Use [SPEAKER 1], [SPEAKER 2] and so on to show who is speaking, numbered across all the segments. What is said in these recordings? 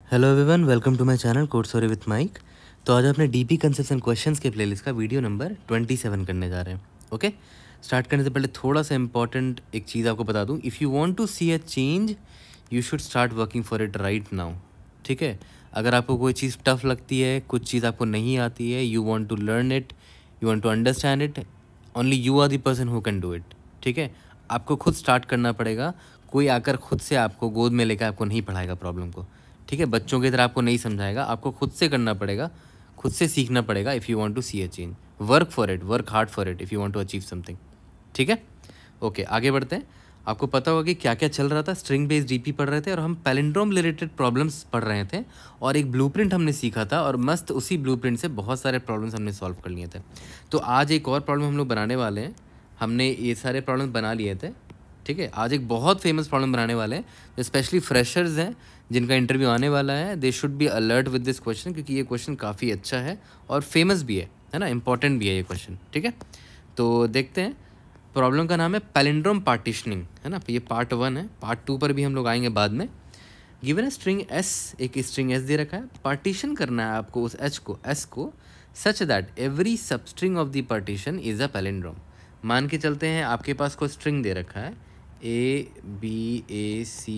[SPEAKER 1] Hello everyone, welcome to my channel code story with MIK. तो आज अपने DP concepts and questions के playlist का वीडियो नंबर 27 करने जा रहे हैं। ओके, स्टार्ट करने से पहले थोड़ा सा इंपॉर्टेंट एक चीज़ आपको बता दूं। If you want to see a change you should start working for it right now. ठीक है, अगर आपको कोई चीज़ टफ लगती है, कुछ चीज़ आपको नहीं आती है, you want to learn it, you want to understand it, only you are the person who can do it. ठीक है, आपको खुद स्टार्ट करना पड़ेगा। कोई आकर खुद से आपको गोद में लेकर आपको नहीं पढ़ाएगा प्रॉब्लम को। ठीक है, बच्चों की तरह आपको नहीं समझाएगा, आपको खुद से करना पड़ेगा, खुद से सीखना पड़ेगा। If you want to see a change, work for it, work hard for it if you want to achieve something. ठीक है, ओके, आगे बढ़ते हैं। आपको पता होगा कि क्या क्या चल रहा था। स्ट्रिंग बेस्ड डीपी पढ़ रहे थे और हम पैलिंड्रोम रिलेटेड प्रॉब्लम्स पढ़ रहे थे और एक ब्लूप्रिंट हमने सीखा था और मस्त उसी ब्लूप्रिंट से बहुत सारे प्रॉब्लम्स हमने सॉल्व कर लिए थे। तो आज एक और प्रॉब्लम हम लोग बनाने वाले हैं। हमने ये सारे प्रॉब्लम बना लिए थे। ठीक है, आज एक बहुत फेमस प्रॉब्लम बनाने वाले हैं जो स्पेशली फ्रेशर्स हैं जिनका इंटरव्यू आने वाला है। They should be alert with this question क्योंकि ये क्वेश्चन काफ़ी अच्छा है और फेमस भी है ना, इंपॉर्टेंट भी है ये क्वेश्चन। ठीक है, तो देखते हैं। प्रॉब्लम का नाम है पैलिंड्रोम पार्टीशनिंग, है ना। ये पार्ट 1 है, पार्ट 2 पर भी हम लोग आएंगे बाद में। गिवन है स्ट्रिंग एस, एक स्ट्रिंग एस दे रखा है। पार्टीशन करना है आपको उस एस को such that every substring of the partition is a palindrome. मान के चलते हैं आपके पास कोई स्ट्रिंग दे रखा है A B A C,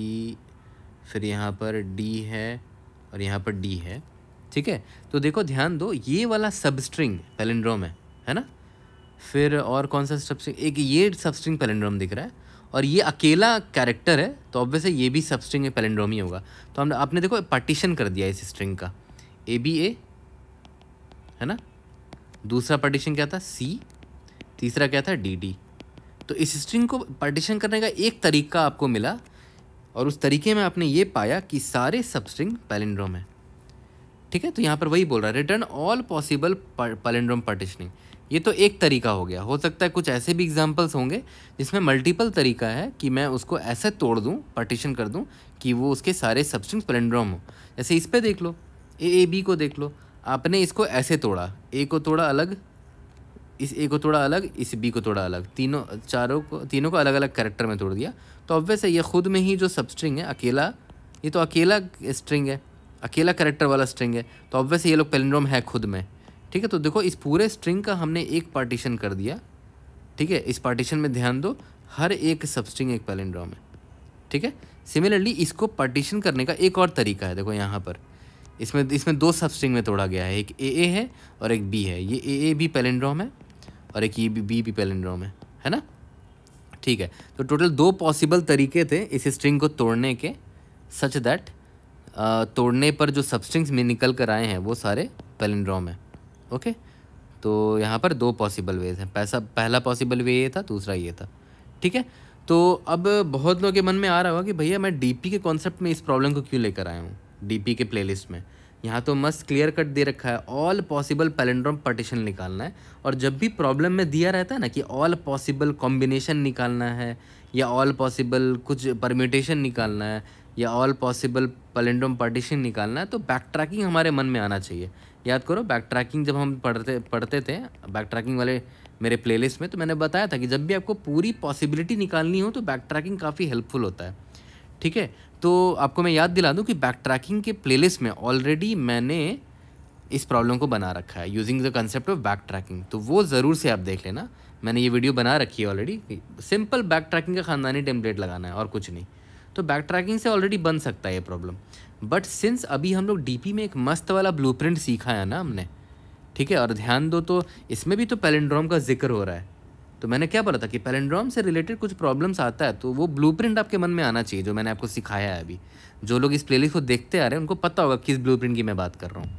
[SPEAKER 1] फिर यहाँ पर D है और यहाँ पर D है। ठीक है, तो देखो ध्यान दो, ये वाला सबस्ट्रिंग पैलिंड्रोम है ना। फिर और कौन सा सबस्ट्रिंग, एक ये सबस्ट्रिंग पैलिंड्रोम दिख रहा है और ये अकेला कैरेक्टर है तो ऑब्वियसली ये भी सबस्ट्रिंग पैलिंड्रोम ही होगा। तो हमने आपने देखो पार्टीशन कर दिया इस स्ट्रिंग का, ABA है ना, दूसरा पार्टीशन क्या था C, तीसरा क्या था DD। तो इस स्ट्रिंग को पार्टीशन करने का एक तरीका आपको मिला और उस तरीके में आपने ये पाया कि सारे सबस्ट्रिंग पैलिंड्रोम है। ठीक है, तो यहाँ पर वही बोल रहा है return all possible palindrome partitioning. ये तो एक तरीका हो गया, हो सकता है कुछ ऐसे भी एग्जांपल्स होंगे जिसमें मल्टीपल तरीका है कि मैं उसको ऐसे तोड़ दूँ, पार्टीशन कर दूँ कि वो उसके सारे सबस्ट्रिंग पैलिंड्रोम हो। जैसे इस पर देख लो, AAB को देख लो, आपने इसको ऐसे तोड़ा, A को तोड़ा अलग, इस A को तोड़ा अलग, इस B को तोड़ा अलग, तीनों को अलग अलग कैरेक्टर में तोड़ दिया। तो ऑब्वियस है ये खुद में ही जो सबस्ट्रिंग है अकेला, ये तो अकेला स्ट्रिंग है, अकेला कैरेक्टर वाला स्ट्रिंग है, तो ऑब्वियस ये लोग पैलिंड्रोम है खुद में। ठीक है, तो देखो इस पूरे स्ट्रिंग का हमने एक पार्टीशन कर दिया। ठीक है, इस पार्टीशन में ध्यान दो, हर एक सबस्ट्रिंग एक पैलिंड्रोम है। ठीक है, सिमिलरली इसको पार्टीशन करने का एक और तरीका है। देखो यहाँ पर इसमें दो सबस्ट्रिंग में तोड़ा गया है, एक AA है और एक B है। ये AA भी पैलिंड्रोम है और एक ये B भी पैलिंड्रोम है ना। ठीक है, तो टोटल 2 पॉसिबल तरीके थे इस स्ट्रिंग को तोड़ने के, सच दैट तोड़ने पर जो सबस्ट्रिंग्स में निकल कर आए हैं वो सारे पैलिंड्रोम है। ओके, तो यहाँ पर 2 पॉसिबल वेज हैं। पहला पॉसिबल वे ये था, दूसरा ये था। ठीक है, तो अब बहुत लोगों के मन में आ रहा होगा कि भैया मैं DP के कॉन्सेप्ट में इस प्रॉब्लम को क्यों लेकर आया हूँ DP के प्लेलिस्ट में। यहाँ तो मस्त क्लियर कट दे रखा है, ऑल पॉसिबल पैलिंड्रोम पार्टीशन निकालना है। और जब भी प्रॉब्लम में दिया रहता है ना कि ऑल पॉसिबल कॉम्बिनेशन निकालना है या ऑल पॉसिबल कुछ परम्यूटेशन निकालना है या ऑल पॉसिबल पैलिंड्रोम पार्टीशन निकालना है, तो बैक ट्रैकिंग हमारे मन में आना चाहिए। याद करो, बैक ट्रैकिंग जब हम पढ़ते थे बैक ट्रैकिंग वाले मेरे प्लेलिस्ट में, तो मैंने बताया था कि जब भी आपको पूरी पॉसिबिलिटी निकालनी हो तो बैक ट्रैकिंग काफ़ी हेल्पफुल होता है। ठीक है, तो आपको मैं याद दिला दूं कि बैक ट्रैकिंग के प्लेलिस्ट में ऑलरेडी मैंने इस प्रॉब्लम को बना रखा है using the concept of back tracking, तो वो ज़रूर से आप देख लेना। मैंने ये वीडियो बना रखी है ऑलरेडी। सिंपल बैक ट्रैकिंग का ख़ानदानी टेम्पलेट लगाना है और कुछ नहीं, तो बैक ट्रैकिंग से ऑलरेडी बन सकता है ये प्रॉब्लम। बट सिंस अभी हम लोग DP में एक मस्त वाला ब्लूप्रिंट सीखा है ना हमने, ठीक है, और ध्यान दो तो इसमें भी तो पैलिंड्रोम का जिक्र हो रहा है। तो मैंने क्या बोला था कि पैलिंड्रोम से रिलेटेड कुछ प्रॉब्लम्स आता है तो वो ब्लूप्रिंट आपके मन में आना चाहिए जो मैंने आपको सिखाया है अभी। जो लोग इस प्लेलिस्ट को देखते आ रहे हैं उनको पता होगा किस ब्लूप्रिंट की मैं बात कर रहा हूँ।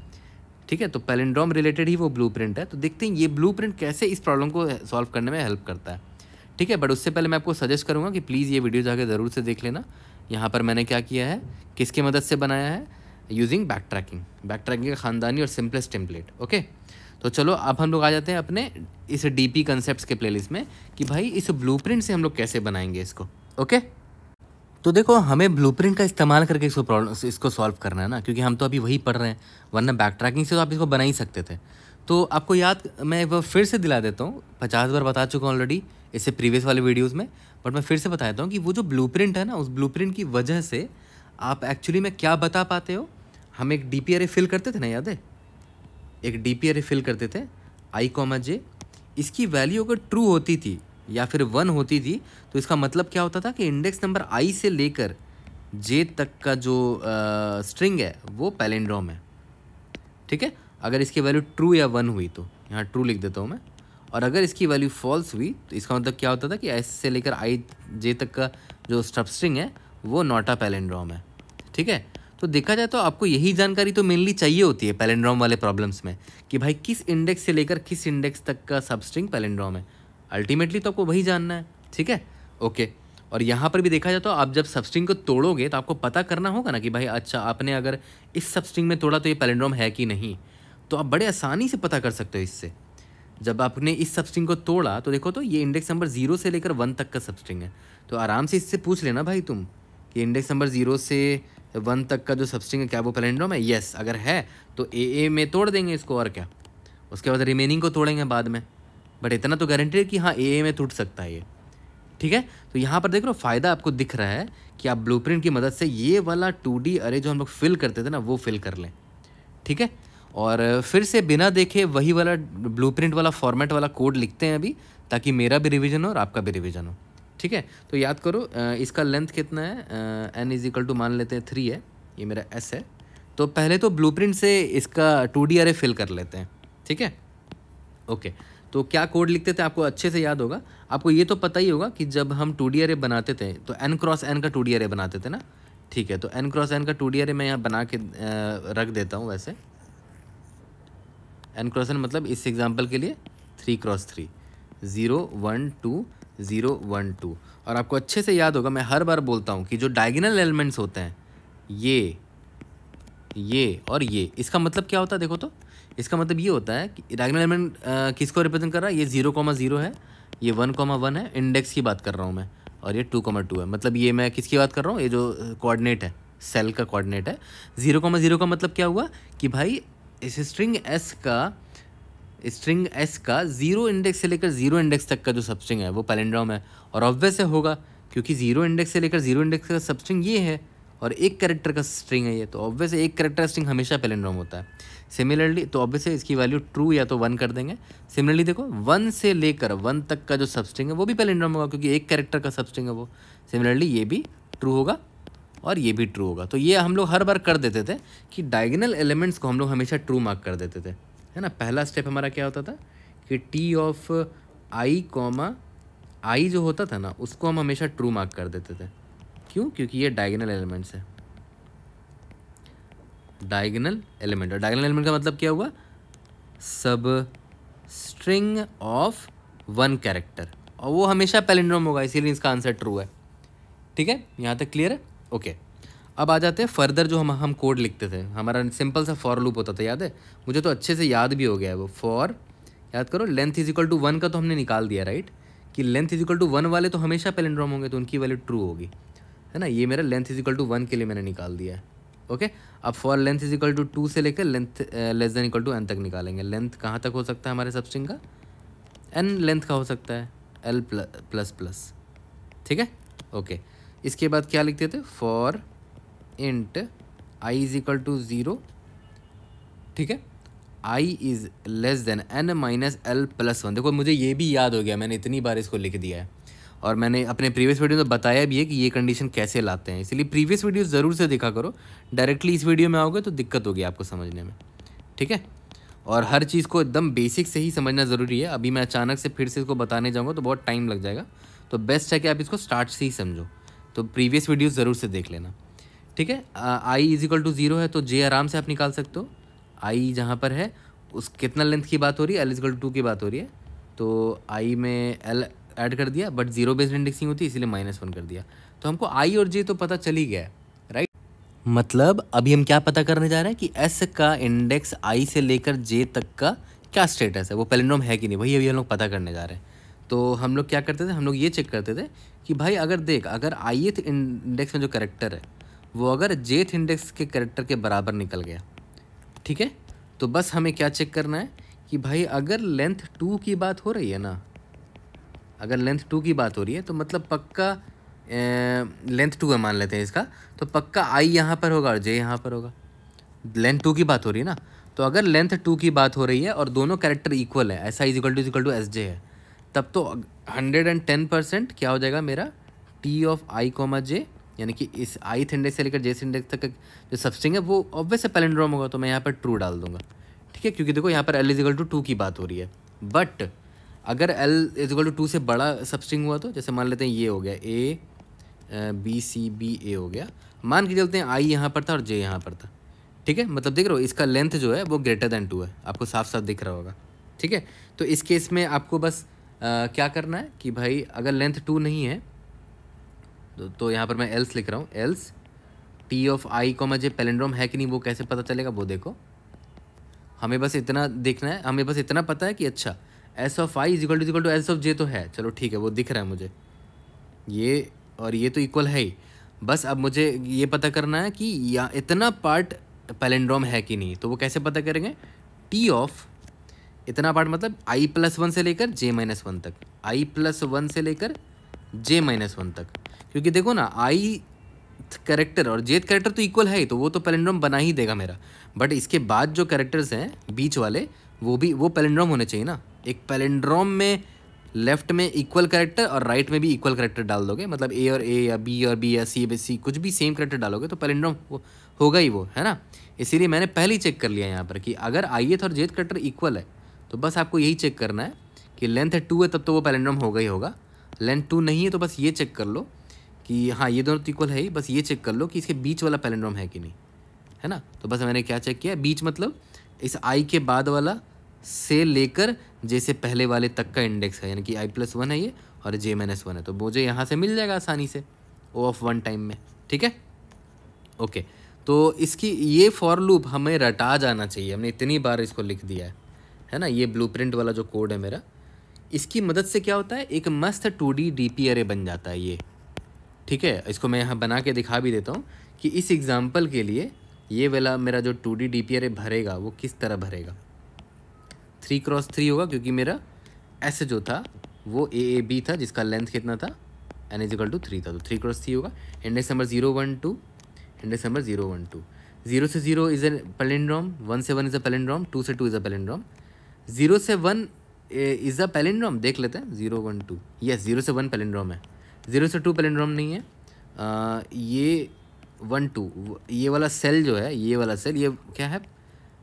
[SPEAKER 1] ठीक है, तो पैलिंड्रोम रिलेटेड ही वो ब्लूप्रिंट है। तो देखते हैं ये ब्लूप्रिंट कैसे इस प्रॉब्लम को सॉल्व करने में हेल्प करता है। ठीक है, बट उससे पहले मैं आपको सजेस्ट करूँगा कि प्लीज़ ये वीडियो जाकर ज़रूर से देख लेना। यहाँ पर मैंने क्या किया है, किसकी मदद से बनाया है, यूजिंग बैक ट्रैकिंग का ख़ानदानी और सिंपलेस्ट टेम्पलेट। ओके, तो चलो अब हम लोग आ जाते हैं अपने इस DP कंसेप्ट्स के प्लेलिस्ट में कि भाई इस ब्लूप्रिंट से हम लोग कैसे बनाएंगे इसको। ओके, तो देखो हमें ब्लूप्रिंट का इस्तेमाल करके इसको सॉल्व करना है ना, क्योंकि हम तो अभी वही पढ़ रहे हैं, वरना बैक ट्रैकिंग से तो आप इसको बना ही सकते थे। तो आपको याद, मैं वो फिर से दिला देता हूँ, 50 बार बता चुका हूँ ऑलरेडी इससे प्रीवियस वाले वीडियोज़ में, बट मैं फिर से बताता हूँ कि वो जो ब्लूप्रिंट है ना, उस ब्लूप्रिंट की वजह से आप एक्चुअली में क्या बता पाते हो, हम एक डीपी अरे फिल करते थे ना, याद है? एक डीपी अरे फिल करते थे i कॉमा जे। इसकी वैल्यू अगर ट्रू होती थी या फिर 1 होती थी तो इसका मतलब क्या होता था कि इंडेक्स नंबर i से लेकर j तक का जो स्ट्रिंग है वो पैलिंड्रोम है। ठीक है, अगर इसकी वैल्यू ट्रू या 1 हुई तो यहाँ ट्रू लिख देता हूँ मैं, और अगर इसकी वैल्यू फॉल्स हुई तो इसका मतलब क्या होता था कि s से लेकर i j तक का जो सब स्ट्रिंग है वो नॉट अ पैलिंड्रोम है। ठीक है, तो देखा जाए तो आपको यही जानकारी तो मेनली चाहिए होती है पैलिंड्रोम वाले प्रॉब्लम्स में कि भाई किस इंडेक्स से लेकर किस इंडेक्स तक का सब स्ट्रिंग पैलिंड्रोम है। अल्टीमेटली तो आपको वही जानना है। ठीक है, ओके। और यहाँ पर भी देखा जाए तो आप जब सब स्ट्रिंग को तोड़ोगे तो आपको पता करना होगा ना कि भाई अच्छा आपने अगर इस सब स्ट्रिंग में तोड़ा तो ये पैलिंड्रोम है कि नहीं, तो आप बड़े आसानी से पता कर सकते हो इससे। जब आपने इस सब स्ट्रिंग को तोड़ा तो देखो तो ये इंडेक्स नंबर 0 से लेकर 1 तक का सब स्ट्रिंग है, तो आराम से इससे पूछ लेना भाई तुम कि इंडेक्स नंबर 0 से 1 तक का जो सब स्ट्रिंग है क्या वो पैलिंड्रोम है। यस, अगर है तो ए में तोड़ देंगे इसको, और क्या, उसके बाद रिमेनिंग को तोड़ेंगे बाद में, बट इतना तो गारंटी है कि हाँ ए में टूट सकता है ये। ठीक है, तो यहाँ पर देख लो फ़ायदा आपको दिख रहा है कि आप ब्लूप्रिंट की मदद से ये वाला 2D अरे जो हम लोग फिल करते थे ना वो फिल कर लें। ठीक है, और फिर से बिना देखे वही वाला ब्लूप्रिंट वाला फॉर्मेट वाला कोड लिखते हैं अभी, ताकि मेरा भी रिवीजन हो और आपका भी रिवीजन हो। ठीक है, तो याद करो इसका लेंथ कितना है, n इज इक्वल टू मान लेते हैं 3 है, ये मेरा s है। तो पहले तो ब्लूप्रिंट से इसका 2D अरे फिल कर लेते हैं। ठीक है, ओके। तो क्या कोड लिखते थे आपको अच्छे से याद होगा। आपको ये तो पता ही होगा कि जब हम 2D अरे बनाते थे तो n क्रॉस n का 2D अरे बनाते थे ना। ठीक है, तो n क्रॉस n का 2D अरे मैं यहाँ बना के रख देता हूँ। वैसे n क्रॉस n मतलब इस एग्जांपल के लिए 3 क्रॉस 3, 0 1 2 0 1 2। और आपको अच्छे से याद होगा, मैं हर बार बोलता हूँ कि जो डायगोनल एलिमेंट्स होते हैं ये और ये, इसका मतलब क्या होता है देखो तो, इसका मतलब ये होता है कि डायगोनल एलिमेंट किसको रिप्रेजेंट कर रहा है, ये 0,0 है, ये 1,1 है, इंडेक्स की बात कर रहा हूँ मैं, और ये 2,2 है। मतलब ये मैं किसकी बात कर रहा हूँ, ये जो कोऑर्डिनेट है सेल का कोऑर्डिनेट है। 0,0 का मतलब क्या हुआ कि भाई इस स्ट्रिंग एस का 0 इंडेक्स से लेकर 0 इंडेक्स तक का जो सबस्ट्रिंग है वो पैलिंड्रोम है। और ऑब्वियस से होगा क्योंकि 0 इंडेक्स से लेकर 0 इंडेक्स का सबस्ट्रिंग ये है और एक कैरेक्टर का स्ट्रिंग है ये, तो ऑब्वियस एक कैरेक्टर स्ट्रिंग हमेशा पैलिंड्रोम होता है। सिमिलरली तो ऑब्वियस इसकी वैल्यू ट्रू या तो 1 कर देंगे। सिमिलरली देखो 1 से लेकर 1 तक का जो सबस्ट्रिंग है वो भी पैलिंड्रोम होगा क्योंकि एक कैरेक्टर का सबस्ट्रिंग है वो। सिमिलरली ये भी ट्रू होगा और ये भी ट्रू होगा। तो ये हम लोग हर बार कर देते थे कि डायगोनल एलिमेंट्स को हम लोग हमेशा ट्रू मार्क कर देते थे, है ना। पहला स्टेप हमारा क्या होता था कि टी ऑफ आई कॉमा आई जो होता था ना उसको हम हमेशा ट्रू मार्क कर देते थे। क्यों? क्योंकि ये डायगोनल एलिमेंट्स है, डायगोनल एलिमेंट। और डायगोनल एलिमेंट का मतलब क्या हुआ, सब स्ट्रिंग ऑफ 1 कैरेक्टर, और वो हमेशा पैलिंड्रोम होगा, इसीलिए इसका आंसर ट्रू है। ठीक है, यहाँ तक क्लियर है? ओके, अब आ जाते हैं फर्दर जो हम कोड लिखते थे। हमारा सिंपल सा फॉर लूप होता था, याद है? मुझे तो अच्छे से याद भी हो गया है वो। फॉर, याद करो, लेंथ इज इक्वल टू 1 का तो हमने निकाल दिया, राइट, कि लेंथ इज इक्वल टू 1 वाले तो हमेशा पैलिंड्रोम होंगे, तो उनकी वैल्यू ट्रू होगी, है ना। ये मेरा लेंथ इज इक्वल टू 1 के लिए मैंने निकाल दिया है। ओके, अब for length is equal to 2 से लेकर length less than equal to n तक निकालेंगे। लेंथ कहाँ तक हो सकता है हमारे सबस्ट्रिंग का, n लेंथ का हो सकता है, l प्लस प्लस। ठीक है, ओके। इसके बाद क्या लिखते थे, for int i is equal to 0, ठीक है, i is less than n minus l plus 1। देखो मुझे ये भी याद हो गया, मैंने इतनी बार इसको लिख दिया है और मैंने अपने प्रीवियस वीडियो में बताया भी है कि ये कंडीशन कैसे लाते हैं, इसलिए प्रीवियस वीडियो ज़रूर से देखा करो। डायरेक्टली इस वीडियो में आओगे तो दिक्कत होगी आपको समझने में, ठीक है। और हर चीज़ को एकदम बेसिक से ही समझना ज़रूरी है। अभी मैं अचानक से फिर से इसको बताने जाऊँगा तो बहुत टाइम लग जाएगा, तो बेस्ट है कि आप इसको स्टार्ट से ही समझो। तो प्रीवियस वीडियो ज़रूर से देख लेना, ठीक है। i इज इक्वल टू 0 है तो j आराम से आप निकाल सकते हो। i जहाँ पर है उस कितना लेंथ की बात हो रही है, l इज इक्वल टू 2 की बात हो रही है, तो i में l ऐड कर दिया, बट 0 बेस्ड इंडेक्सिंग होती है इसीलिए -1 कर दिया। तो हमको i और j तो पता चल ही गया है, राइट। मतलब अभी हम क्या पता करने जा रहे हैं कि s का इंडेक्स i से लेकर j तक का क्या स्टेटस है, वो पैलिंड्रोम है कि नहीं, वही अभी हम लोग पता करने जा रहे हैं। तो हम लोग क्या करते थे, हम लोग ये चेक करते थे कि भाई अगर देख, अगर ith इंडेक्स में जो कैरेक्टर है वो अगर jth इंडेक्स के कैरेक्टर के बराबर निकल गया, ठीक है, तो बस हमें क्या चेक करना है कि भाई अगर लेंथ 2 की बात हो रही है ना, अगर लेंथ 2 की बात हो रही है तो मतलब पक्का लेंथ 2 है मान लेते हैं इसका, तो पक्का i यहाँ पर होगा और j यहाँ पर होगा। लेंथ 2 की बात हो रही है ना, तो अगर लेंथ 2 की बात हो रही है और दोनों कैरेक्टर इक्वल है, ऐसा is equal to S J है, तब तो 110% क्या हो जाएगा मेरा T of I comma J, यानी कि इस ith इंडेक्स से लेकर जेथ इंडेक्स तक का जो सबस्ट्रिंग है वो ऑब्वियस पैलिंड्रोम होगा, तो मैं यहाँ पर ट्रू डाल दूंगा। ठीक है, क्योंकि देखो यहाँ पर एल इज इक्वल टू 2 की बात हो रही है। बट अगर एल इज इक्वल टू 2 से बड़ा सबस्ट्रिंग हुआ तो जैसे मान लेते हैं ये हो गया ए बी सी बी ए हो गया, मान के चलते हैं आई यहाँ पर था और जे यहाँ पर था। ठीक है, मतलब देख रहे हो इसका लेंथ जो है वो ग्रेटर देन 2 है, आपको साफ साफ दिख रहा होगा। ठीक है, तो इस केस में आपको बस क्या करना है कि भाई अगर लेंथ 2 नहीं है तो यहाँ पर मैं एल्स लिख रहा हूँ, else T of I comma J palindrome है कि नहीं वो कैसे पता चलेगा वो देखो। हमें बस इतना देखना है, हमें बस इतना पता है कि अच्छा S of I is equal to S of J तो है, चलो ठीक है वो दिख रहा है मुझे, ये और ये तो इक्वल है ही। बस अब मुझे ये पता करना है कि या इतना पार्ट पैलिंड्रोम है कि नहीं, तो वो कैसे पता करेंगे, टी ऑफ इतना पार्ट मतलब i+1 से लेकर j-1 तक, i+1 से लेकर j-1 तक, क्योंकि देखो ना i कैरेक्टर और j कैरेक्टर तो इक्वल है ही, तो वो तो पैलिंड्रोम बना ही देगा मेरा। बट इसके बाद जो कैरेक्टर्स हैं बीच वाले वो पैलिंड्रोम होने चाहिए ना। एक पैलिंड्रोम में लेफ्ट में इक्वल कैरेक्टर और राइट में भी इक्वल कैरेक्टर डाल दोगे, मतलब ए और ए या बी और बी या सी कुछ भी सेम कैरेक्टर डालोगे तो पैलिंड्रोम होगा ही वो, है ना। इसीलिए मैंने पहले ही चेक कर लिया यहाँ पर कि अगर ith और jth कैरेक्टर इक्वल है तो बस आपको यही चेक करना है कि लेंथ 2 है तब तो वो पैलिंड्रोम होगा ही होगा, लेंथ 2 नहीं है तो बस ये चेक कर लो कि हाँ ये दोनों तो इक्वल है ही, बस ये चेक कर लो कि इसके बीच वाला पैलिंड्रोम है कि नहीं, है ना। तो बस मैंने क्या चेक किया, बीच मतलब इस आई के बाद वाला से लेकर जैसे पहले वाले तक का इंडेक्स है, यानी कि i+1 है ये और j-1 है, तो मुझे यहाँ से मिल जाएगा आसानी से O(1) टाइम में। ठीक है, ओके। तो इसकी ये फॉर लूप हमें रटा जाना चाहिए, हमने इतनी बार इसको लिख दिया है ना। ये ब्लूप्रिंट वाला जो कोड है मेरा, इसकी मदद से क्या होता है, एक मस्त 2D डीपी अरे बन जाता है ये। ठीक है, इसको मैं यहाँ बना के दिखा भी देता हूँ कि इस एग्जाम्पल के लिए ये वाला मेरा जो 2D डीपी अरे भरेगा वो किस तरह भरेगा। 3x3 होगा, क्योंकि मेरा एस जो था वो AAB था जिसका लेंथ कितना था n इज इक्वल टू 3 था, तो 3x3 होगा। इंडेक्स नंबर 0 1 2, इंडेक्स नंबर 0 1 2, 0 से 0 इज ए पैलिंड्रोम, 1 से 1 इज अ पैलिंड्रोम, 2 से 2 इज अ पैलिंड्रोम, 0 से 1 इज अ पैलिंड्रोम। देख लेते हैं 0 1 2, यस 0 से 1 पैलिंड्रोम है, 0 से 2 पैलिंड्रोम नहीं है। ये 1 2 ये वाला सेल जो है, ये वाला सेल ये क्या है,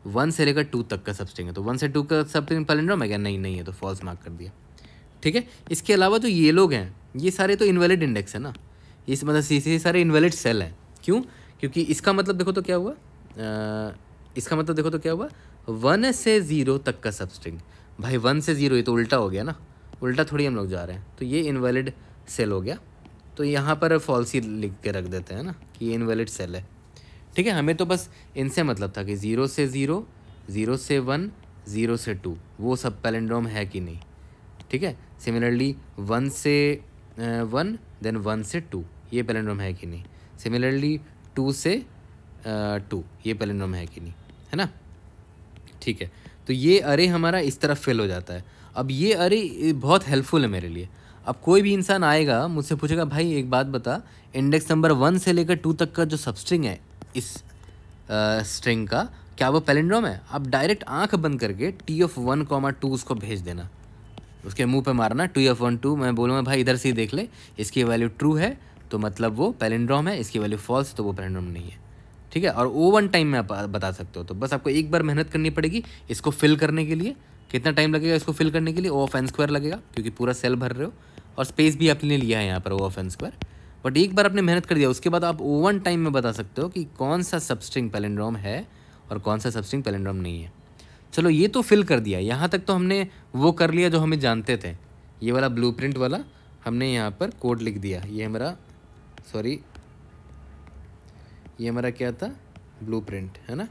[SPEAKER 1] 1 से लेकर 2 तक का सबस्ट्रिंग है, तो 1 से 2 का सबस्ट्रिंग पैलिंड्रोम है क्या, नहीं है, तो फॉल्स मार्क कर दिया। ठीक है, इसके अलावा जो ये लोग हैं ये सारे तो इनवैलिड इंडेक्स है ना, इस मतलब ये सारे इनवैलिड सेल हैं। क्यों, क्योंकि इसका मतलब देखो तो क्या हुआ, इसका मतलब देखो तो क्या हुआ, 1 से 0 तक का सबस्ट्रिंग, भाई 1 से 0 ये तो उल्टा हो गया ना, उल्टा थोड़ी हम लोग जा रहे हैं, तो ये इनवैलिड सेल हो गया। तो यहाँ पर फॉल्स ही लिख के रख देते हैं ना कि ये इनवैलिड सेल है। ठीक है, हमें तो बस इनसे मतलब था कि 0 से 0, 0 से 1, 0 से 2 वो सब पैलिंड्रोम है कि नहीं। ठीक है, सिमिलरली 1 से 1 देन 1 से 2 ये पैलिंड्रोम है कि नहीं, सिमिलरली 2 से 2 ये पैलिंड्रोम है कि नहीं, है ना। ठीक है, तो ये अरे हमारा इस तरफ फिल हो जाता है। अब ये अरे बहुत हेल्पफुल है मेरे लिए। अब कोई भी इंसान आएगा मुझसे पूछेगा भाई एक बात बता, इंडेक्स नंबर 1 से लेकर 2 तक का जो सबस्ट्रिंग है इस स्ट्रिंग का, क्या वो पैलिंड्रोम है। आप डायरेक्ट आंख बंद करके T(1, 2) उसको भेज देना, उसके मुंह पे मारना T(1, 2), मैं बोलूँगा भाई इधर से ही देख ले, इसकी वैल्यू ट्रू है तो मतलब वो पैलिंड्रोम है, इसकी वैल्यू फॉल्स तो वो पैलिंड्रोम नहीं है। ठीक है, और O(1) टाइम में आप बता सकते हो। तो बस आपको एक बार मेहनत करनी पड़ेगी इसको फिल करने के लिए। कितना टाइम लगेगा इसको फिल करने के लिए, O(n²) लगेगा, क्योंकि पूरा सेल भर रहे हो और स्पेस भी आपने लिया है यहाँ पर O(n²). बट एक बार आपने मेहनत कर दिया उसके बाद आप O(1) टाइम में बता सकते हो कि कौन सा सबस्ट्रिंग पैलिंड्रोम है और कौन सा सबस्ट्रिंग पैलिंड्रोम नहीं है। चलो ये तो फिल कर दिया, यहाँ तक तो हमने वो कर लिया जो हमें जानते थे। ये वाला ब्लूप्रिंट वाला हमने यहाँ पर कोड लिख दिया, ये हमारा ये हमारा क्या था, ब्लूप्रिंट है ना।